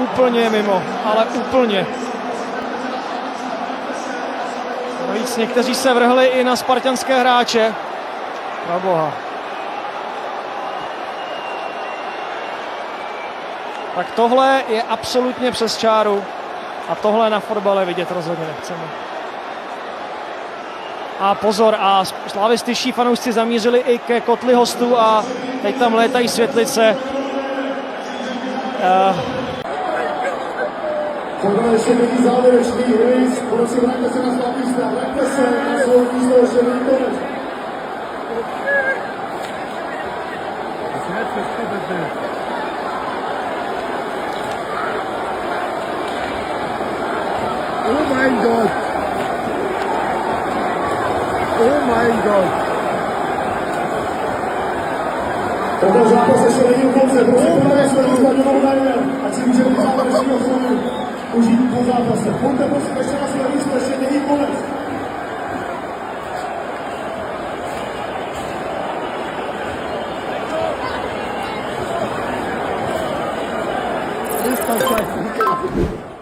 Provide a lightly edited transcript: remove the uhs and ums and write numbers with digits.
úplně mimo, ale úplně. Navíc někteří se vrhli i na spartanské hráče. Proboha. Tak tohle je absolutně přes čáru a tohle na fotbale vidět rozhodně nechceme. A pozor, a slavističtí fanoušci zamířili i ke kotli hostů a teď tam létají světlice. Tohle ještě není závěrečný release, prosím, vraťte se na svá místa, vraťte se na svou místo, ještě není konec. Oh my God! Oh my God! Tento zápas ještě není u konce, prosím, vraťte se na stadionou Daniel, ať si můžeme závěrečného slovu užít po zápase. Pojďte prosím ještě na své místo, ještě není konec. This is